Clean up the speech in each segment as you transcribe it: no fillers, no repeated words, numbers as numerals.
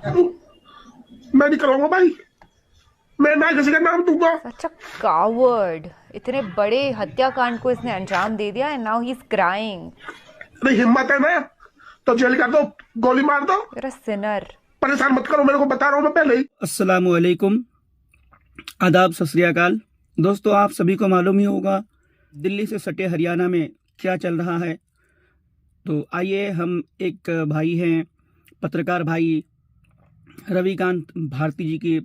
मैं नहीं करूंगा भाई, मैं ना किसी का नाम दूंगा। सच अ कावर्ड। इतने बड़े हत्याकांड को इसने अंजाम दे दिया and now he is crying. अरे हिम्मत है ना तो जेल कर दो, गोली मार दो। You are a sinner. परेशान मत करो मेरे को, बता रहा हूँ मैं पहले ही। अस्सलामु अलैकुम, आदाब, सत श्री अकाल। दोस्तों, आप सभी को मालूम ही होगा दिल्ली से सटे हरियाणा में क्या चल रहा है। तो आइए, हम एक भाई हैं, पत्रकार भाई रविकांत भारती जी की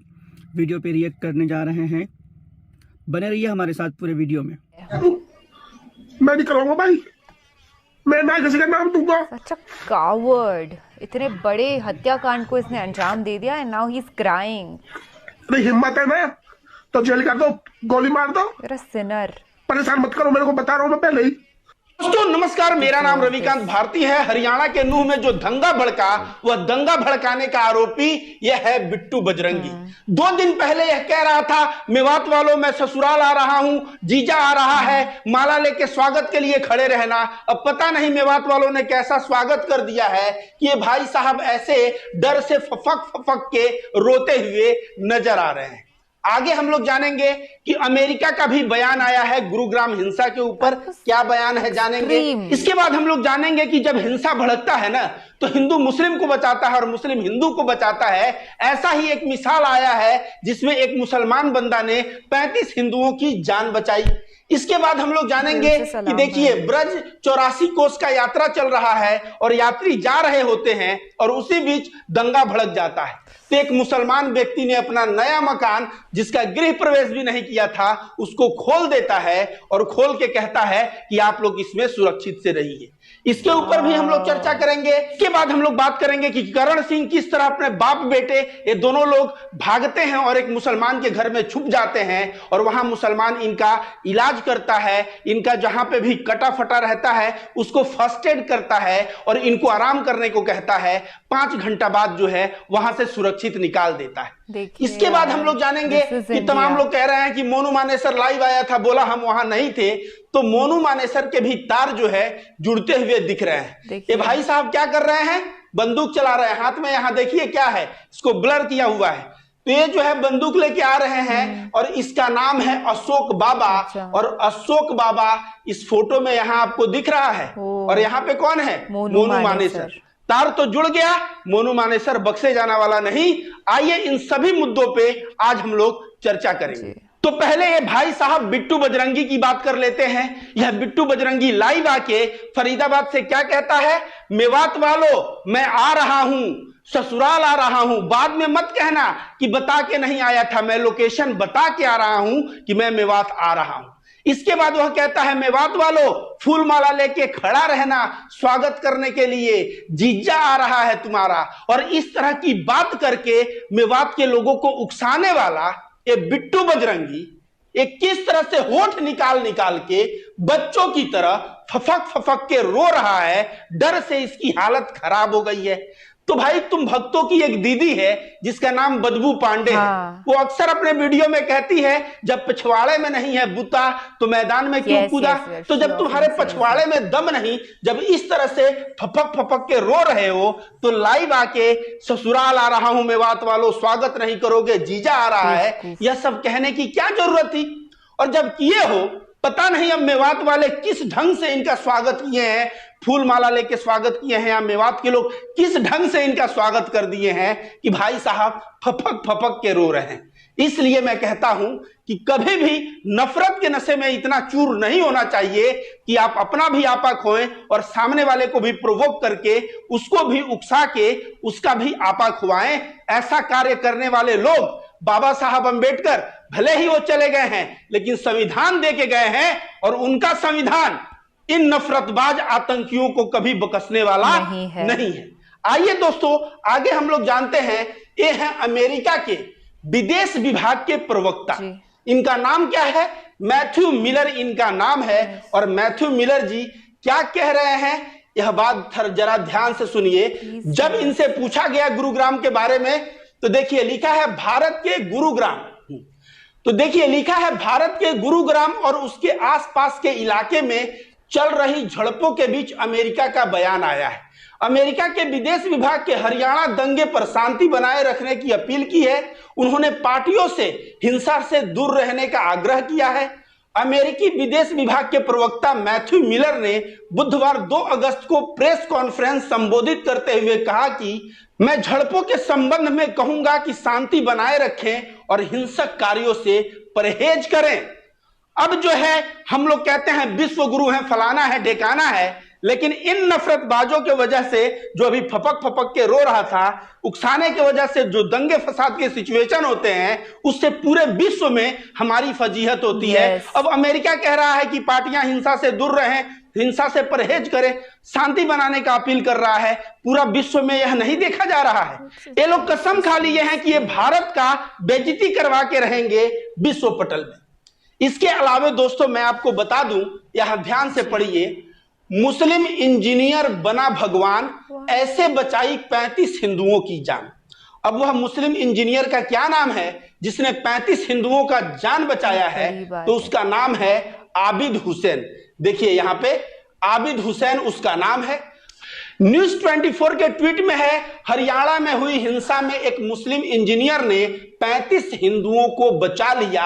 वीडियो पे रिएक्ट करने जा रहे हैं। बने रहिए हमारे साथ पूरे वीडियो में। मैं नहीं करूंगा भाई, मैं ना किसी का नाम दूंगा। सच अ कावर्ड। इतने बड़े हत्याकांड को इसने अंजाम दे दिया and now he is crying. अरे हिम्मत है ना तो जेल कर दो, गोली मार दो। You are a sinner. परेशान मत करो मेरे को, बता रहा हूँ मैं पहले ही। दोस्तों नमस्कार, मेरा नाम रविकांत भारती है। हरियाणा के नूह में जो दंगा भड़का, वह दंगा भड़काने का आरोपी यह है बिट्टू बजरंगी। 2 दिन पहले यह कह रहा था, मेवात वालों मैं ससुराल आ रहा हूं, जीजा आ रहा है, माला लेके स्वागत के लिए खड़े रहना। अब पता नहीं मेवात वालों ने कैसा स्वागत कर दिया है कि ये भाई साहब ऐसे डर से फफक फफक के रोते हुए नजर आ रहे हैं। आगे हम लोग जानेंगे कि अमेरिका का भी बयान आया है गुरुग्राम हिंसा के ऊपर। क्या बयान है जानेंगे। इसके बाद हम लोग जानेंगे कि जब हिंसा भड़कता है ना, तो हिंदू मुस्लिम को बचाता है और मुस्लिम हिंदू को बचाता है। ऐसा ही एक मिसाल आया है जिसमें एक मुसलमान बंदा ने 35 हिंदुओं की जान बचाई। इसके बाद हम लोग जानेंगे कि देखिए, ब्रज 84 कोस का यात्रा चल रहा है और यात्री जा रहे होते हैं और उसी बीच दंगा भड़क जाता है। तो एक मुसलमान व्यक्ति ने अपना नया मकान, जिसका गृह प्रवेश भी नहीं किया था, उसको खोल देता है और खोल के कहता है कि आप लोग इसमें सुरक्षित से रहिए। इसके ऊपर भी हम लोग चर्चा करेंगे। इसके बाद हम लोग बात करेंगे कि करण सिंह किस तरह अपने बाप बेटे ये दोनों लोग भागते हैं और एक मुसलमान के घर में छुप जाते हैं और वहां मुसलमान इनका इलाज करता है। इनका जहां पे भी कटा फटा रहता है उसको फर्स्ट एड करता है और इनको आराम करने को कहता है। 5 घंटा बाद जो है वहां से सुरक्षित निकाल देता है। इसके बाद हम लोग जानेंगे कि तमाम लोग कह रहे हैं कि मोनू मानेसर लाइव आया था, बोला हम वहां नहीं थे। तो मोनू मानेसर के भी तार जो है जुड़ते हुए दिख रहे हैं। ये भाई साहब क्या कर रहे हैं, बंदूक चला रहे हैं हाथ में। यहां देखिए क्या है, इसको ब्लर किया हुआ है। तो ये जो है बंदूक लेके आ रहे हैं और इसका नाम है अशोक बाबा। और अशोक बाबा इस फोटो में यहां आपको दिख रहा है। और यहाँ पे कौन है, मोनू मानेसर। तार तो जुड़ गया, मोनू मानेसर बख्शे जाने वाला नहीं। आइए इन सभी मुद्दों पे आज हम लोग चर्चा करेंगे। तो पहले ये भाई साहब बिट्टू बजरंगी की बात कर लेते हैं। यह बिट्टू बजरंगी लाइव आके फरीदाबाद से क्या कहता है, मेवात वालों मैं आ रहा हूं, ससुराल आ रहा हूं। बाद में मत कहना कि बता के नहीं आया था, मैं लोकेशन बता के आ रहा हूं कि मैं मेवात आ रहा हूं। इसके बाद वह कहता है, मेवात वालों फूल माला लेके खड़ा रहना स्वागत करने के लिए, जीजा आ रहा है तुम्हारा। और इस तरह की बात करके मेवात के लोगों को उकसाने वाला ये बिट्टू बजरंगी एक किस तरह से होठ निकाल निकाल के बच्चों की तरह फफक फफक के रो रहा है। डर से इसकी हालत खराब हो गई है। तो भाई, तुम भक्तों की एक दीदी है जिसका नाम बदबू पांडे है। वो अक्सर अपने वीडियो में कहती है, जब पछवाड़े में नहीं है बूता तो मैदान में क्यों कूदा। तो जब तुम्हारे पछवाड़े में दम नहीं, जब इस तरह से फपक फपक के रो रहे हो, तो लाइव आके ससुराल आ रहा हूं मेवात वालों, स्वागत नहीं करोगे, जीजा आ रहा है, यह सब कहने की क्या जरूरत थी। और जब किए हो, पता नहीं अब मेवात वाले किस ढंग से इनका स्वागत किए हैं, फूल माला लेके स्वागत किए हैं, या मेवात के लोग किस ढंग से इनका स्वागत कर दिए हैं कि भाई साहब फपक फपक के रो रहे हैं। इसलिए मैं कहता हूं कि कभी भी नफरत के नशे में इतना चूर नहीं होना चाहिए कि आप अपना भी आपा खोएं और सामने वाले को भी प्रोवोक करके उसको भी उकसा के उसका भी आपा खुआएं। ऐसा कार्य करने वाले लोग, बाबा साहब अंबेडकर भले ही वो चले गए हैं लेकिन संविधान दे के गए हैं और उनका संविधान इन नफरतबाज आतंकियों को कभी बकसने वाला नहीं है। आइए दोस्तों, आगे हम लोग जानते हैं, ये है अमेरिका के विदेश विभाग के प्रवक्ता। इनका नाम क्या है, मैथ्यू मिलर इनका नाम है। और मैथ्यू मिलर जी क्या कह रहे हैं, यह बात जरा ध्यान से सुनिए। जब इनसे पूछा गया गुरुग्राम के बारे में, तो देखिए लिखा है भारत के गुरुग्राम। तो देखिए लिखा है भारत के गुरुग्राम और उसके आसपास के इलाके में चल रही झड़पों के बीच अमेरिका का बयान आया है। अमेरिका के विदेश विभाग के हरियाणा दंगे पर शांति बनाए रखने की अपील की है। उन्होंने पार्टियों से हिंसा से दूर रहने का आग्रह किया है। अमेरिकी विदेश विभाग के प्रवक्ता मैथ्यू मिलर ने बुधवार 2 अगस्त को प्रेस कॉन्फ्रेंस संबोधित करते हुए कहा कि मैं झड़पों के संबंध में कहूंगा कि शांति बनाए रखें और हिंसक कार्यों से परहेज करें। अब जो है हम लोग कहते हैं विश्व गुरु है, फलाना है, ढेकाना है, लेकिन इन नफरतबाजों के वजह से जो अभी फपक फपक के रो रहा था, उकसाने की वजह से जो दंगे फसाद के सिचुएशन होते हैं, उससे पूरे विश्व में हमारी फजीहत होती है। अब अमेरिका कह रहा है कि पार्टियां हिंसा से दूर रहें, हिंसा से परहेज करें, शांति बनाने का अपील कर रहा है। पूरा विश्व में यह नहीं देखा जा रहा है। ये लोग कसम खा लिए हैं कि ये भारत का बेइज्जती करवा के रहेंगे विश्व पटल में। इसके अलावा दोस्तों मैं आपको बता दूं, यहां ध्यान से पढ़िए, मुस्लिम इंजीनियर बना भगवान, ऐसे बचाई 35 हिंदुओं की जान। अब वह मुस्लिम इंजीनियर का क्या नाम है जिसने 35 हिंदुओं का जान बचाया है? तो उसका नाम है आबिद हुसैन। देखिए यहां पे आबिद हुसैन उसका नाम है। न्यूज 24 के ट्वीट में है, हरियाणा में हुई हिंसा में एक मुस्लिम इंजीनियर ने 35 हिंदुओं को बचा लिया,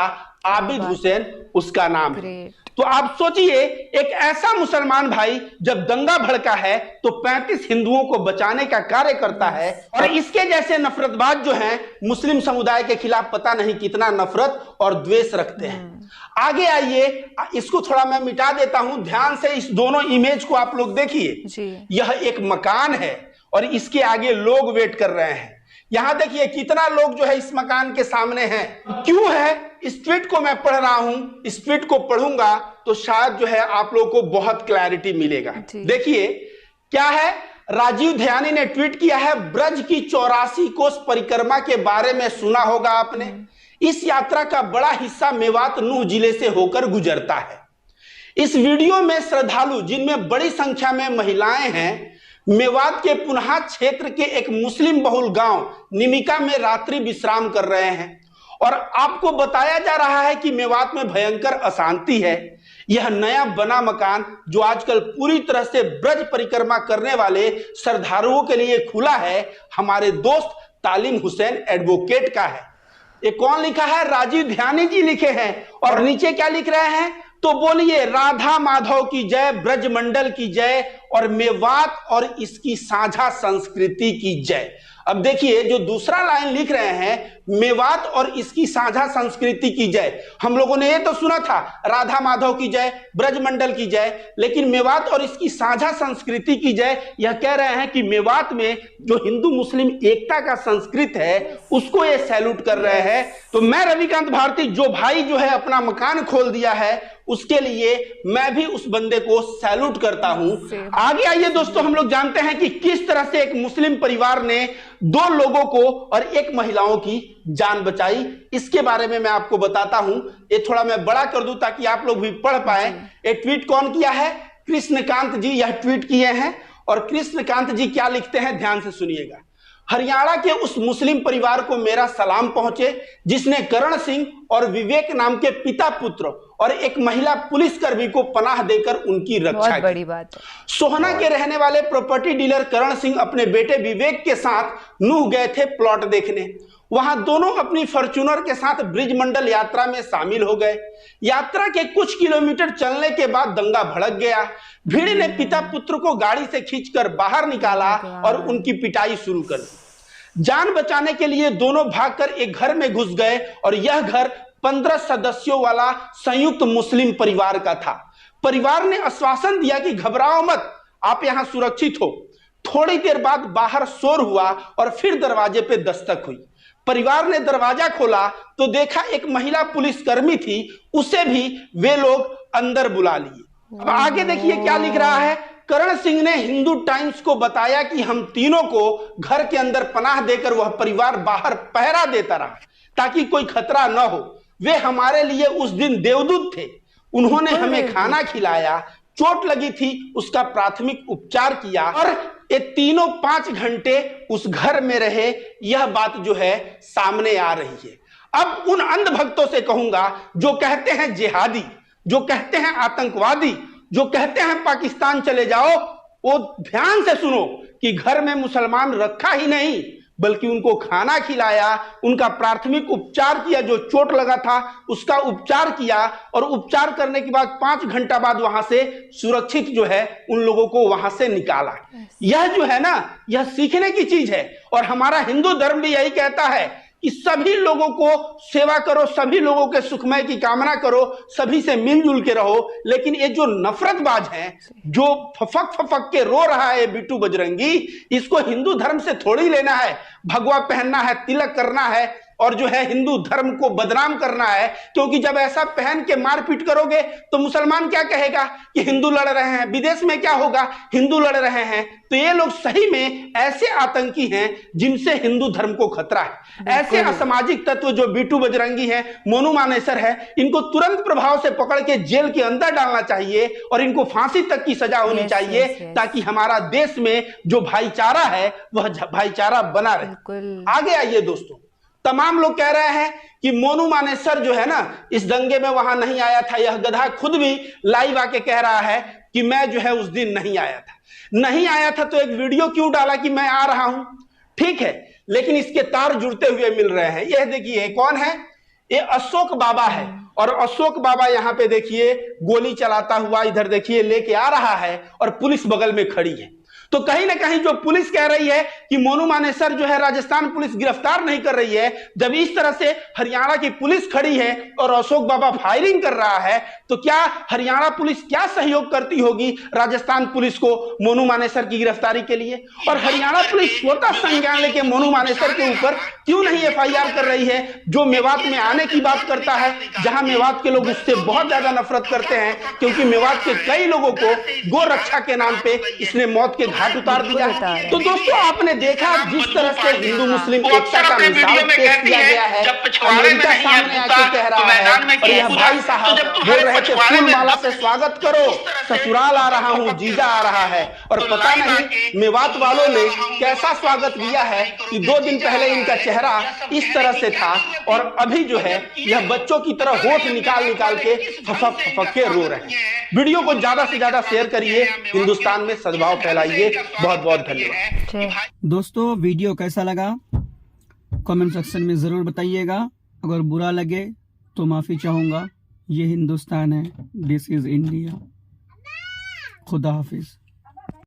आबिद हुसैन उसका नाम है। तो आप सोचिए, एक ऐसा मुसलमान भाई जब दंगा भड़का है तो 35 हिंदुओं को बचाने का कार्य करता है। और इसके जैसे नफरतबाज जो हैं मुस्लिम समुदाय के खिलाफ पता नहीं कितना नफरत और द्वेष रखते हैं। आगे आइए, इसको थोड़ा मैं मिटा देता हूं, ध्यान से इस दोनों इमेज को आप लोग देखिए। यह एक मकान है और इसके आगे लोग वेट कर रहे हैं। यहां देखिए कितना लोग जो है इस मकान के सामने हैं। क्यों है? इस ट्वीट को मैं पढ़ रहा हूं, इस ट्वीट को पढ़ूंगा तो शायद जो है आप लोगों को बहुत क्लैरिटी मिलेगा। देखिए क्या है, राजीव ध्यानी ने ट्वीट किया है, ब्रज की 84 कोस परिक्रमा के बारे में सुना होगा आपने। इस यात्रा का बड़ा हिस्सा मेवात नूह जिले से होकर गुजरता है। इस वीडियो में श्रद्धालु, जिनमें बड़ी संख्या में महिलाएं हैं, मेवात के पुनः क्षेत्र के एक मुस्लिम बहुल गांव निमिका में रात्रि विश्राम कर रहे हैं। और आपको बताया जा रहा है कि मेवात में भयंकर अशांति है। यह नया बना मकान जो आजकल पूरी तरह से ब्रज परिक्रमा करने वाले श्रद्धालुओं के लिए खुला है, हमारे दोस्त तालिम हुसैन एडवोकेट का है। ये कौन लिखा है? राजीव ध्यानी जी लिखे हैं। और नीचे क्या लिख रहे हैं? तो बोलिए, राधा माधव की जय, ब्रज मंडल की जय और मेवात और इसकी साझा संस्कृति की जय। अब देखिए जो दूसरा लाइन लिख रहे हैं, मेवात और इसकी साझा संस्कृति की जय। हम लोगों ने ये तो सुना था राधा माधव की जय, ब्रज मंडल की जय, लेकिन मेवात और इसकी साझा संस्कृति की जय, यह कह रहे हैं कि मेवात में जो हिंदू मुस्लिम एकता का संस्कृत है उसको ये सैल्यूट कर रहे हैं। तो मैं रविकांत भारती, जो भाई जो है अपना मकान खोल दिया है, उसके लिए मैं भी उस बंदे को सैल्यूट करता हूं। आगे आइए दोस्तों, हम लोग जानते हैं कि किस तरह से एक मुस्लिम परिवार ने 2 लोगों को और 1 महिलाओं की जान बचाई। इसके बारे में मैं आपको बताता हूं। ये थोड़ा मैं बड़ा कर दूं ताकि आप लोग भी पढ़ पाए। ये ट्वीट कौन किया है? कृष्णकांत जी यह ट्वीट किए हैं। और कृष्णकांत जी क्या लिखते हैं, ध्यान से सुनिएगा। हरियाणा के उस मुस्लिम परिवार को मेरा सलाम पहुंचे जिसने करण सिंह और विवेक नाम के पिता पुत्र और एक महिला पुलिसकर्मी को पनाह देकर उनकी रक्षा की। बड़ी बात है। सोहना के रहने वाले प्रॉपर्टी डीलर करण सिंह अपने बेटे विवेक के साथ नूह गए थे प्लॉट देखने। वहां दोनों अपनी फॉर्च्यूनर के साथ ब्रिजमंडल यात्रा में शामिल हो गए। यात्रा के कुछ किलोमीटर चलने के बाद दंगा भड़क गया। भीड़ ने पिता पुत्र को गाड़ी से खींचकर बाहर निकाला और उनकी पिटाई शुरू कर दी। जान बचाने के लिए दोनों भागकर एक घर में घुस गए और यह घर 15 सदस्यों वाला संयुक्त मुस्लिम परिवार का था। परिवार ने आश्वासन दिया कि घबराओ मत, आप यहां सुरक्षित हो। थोड़ी देर बाद बाहर शोर हुआ और फिर दरवाजे पे दस्तक हुई। परिवार ने दरवाजा खोला तो देखा एक महिला पुलिसकर्मी थी, उसे भी वे लोग अंदर बुला लिए। अब आगे देखिए क्या लिख रहा है। करण सिंह ने हिंदू टाइम्स को बताया कि हम तीनों को घर के अंदर पनाह देकर वह परिवार बाहर पहरा देता रहा ताकि कोई खतरा न हो। वे हमारे लिए उस दिन देवदूत थे। उन्होंने हमें खाना खिलाया, चोट लगी थी उसका प्राथमिक उपचार किया और ये तीनों 5 घंटे उस घर में रहे। यह बात जो है सामने आ रही है। अब उन अंध भक्तों से कहूंगा जो कहते हैं जिहादी, जो कहते हैं आतंकवादी, जो कहते हैं पाकिस्तान चले जाओ, वो ध्यान से सुनो कि घर में मुसलमान रखा ही नहीं बल्कि उनको खाना खिलाया, उनका प्राथमिक उपचार किया, जो चोट लगा था उसका उपचार किया और उपचार करने के बाद 5 घंटा बाद वहां से सुरक्षित जो है उन लोगों को वहां से निकाला। यह जो है ना, यह सीखने की चीज है और हमारा हिंदू धर्म भी यही कहता है कि सभी लोगों को सेवा करो, सभी लोगों के सुखमय की कामना करो, सभी से मिलजुल के रहो। लेकिन ये जो नफरतबाज हैं, जो फफक फफक के रो रहा है बिट्टू बजरंगी, इसको हिंदू धर्म से थोड़ी लेना है। भगवा पहनना है, तिलक करना है और जो है हिंदू धर्म को बदनाम करना है, क्योंकि जब ऐसा पहन के मारपीट करोगे तो मुसलमान क्या कहेगा कि हिंदू लड़ रहे हैं, विदेश में क्या होगा, हिंदू लड़ रहे हैं। तो ये लोग सही में ऐसे आतंकी हैं जिनसे हिंदू धर्म को खतरा है। ऐसे असामाजिक तत्व जो बिट्टू बजरंगी है, मोनू मानेसर है, इनको तुरंत प्रभाव से पकड़ के जेल के अंदर डालना चाहिए और इनको फांसी तक की सजा होनी चाहिए, ताकि हमारा देश में जो भाईचारा है वह भाईचारा बना रहे। आगे आइए दोस्तों, तमाम लोग कह रहे हैं कि मोनू मानेसर जो है ना इस दंगे में वहां नहीं आया था। यह गधा खुद भी लाइव आके कह रहा है कि मैं जो है उस दिन नहीं आया था। नहीं आया था तो एक वीडियो क्यों डाला कि मैं आ रहा हूं? ठीक है, लेकिन इसके तार जुड़ते हुए मिल रहे हैं। यह देखिए कौन है, ये अशोक बाबा है और अशोक बाबा यहां पे देखिए गोली चलाता हुआ इधर देखिए लेके आ रहा है और पुलिस बगल में खड़ी है। तो कहीं ना कहीं जो पुलिस कह रही है कि मोनू मानेसर जो है राजस्थान पुलिस गिरफ्तार नहीं कर रही है, जब इस तरह से हरियाणा की पुलिस खड़ी है और अशोक बाबा फायरिंग कर रहा है, तो क्या हरियाणा पुलिस क्या सहयोग करती होगी राजस्थान पुलिस को मोनू मानेसर की गिरफ्तारी के लिए? और हरियाणा पुलिस स्वतः संज्ञान लेके मोनू मानेसर के ऊपर क्यों नहीं FIR कर रही है, जो मेवात में आने की बात करता है, जहां मेवात के लोग उससे बहुत ज्यादा नफरत करते हैं, क्योंकि मेवात के कई लोगों को गो रक्षा के नाम पे इसने मौत के घाट उतार दिया है। तो दोस्तों आपने देखा जिस तरह से हिंदू मुस्लिम एकता का मिसाल पेश किया गया है, अमेरिका सामने आके कह रहा है और यह भाई साहब बोल रहे थे फूल माला से स्वागत करो, ससुराल आ रहा हूं, जीजा आ रहा है। और पता नहीं मेवात वालों ने कैसा स्वागत किया है कि 2 दिन पहले इनका चेहरा इस तरह से था और अभी जो है यह बच्चों की तरह होठ निकाल निकाल के फफक फफक के रो रहे हैं। वीडियो को ज्यादा से ज्यादा शेयर करिए, हिंदुस्तान में सद्भाव फैलाइए। बहुत बहुत धन्यवाद दोस्तों। वीडियो कैसा लगा कमेंट सेक्शन में जरूर बताइएगा। अगर बुरा लगे तो माफी चाहूंगा। ये हिंदुस्तान है, दिस इज इंडिया। खुदा हाफिज।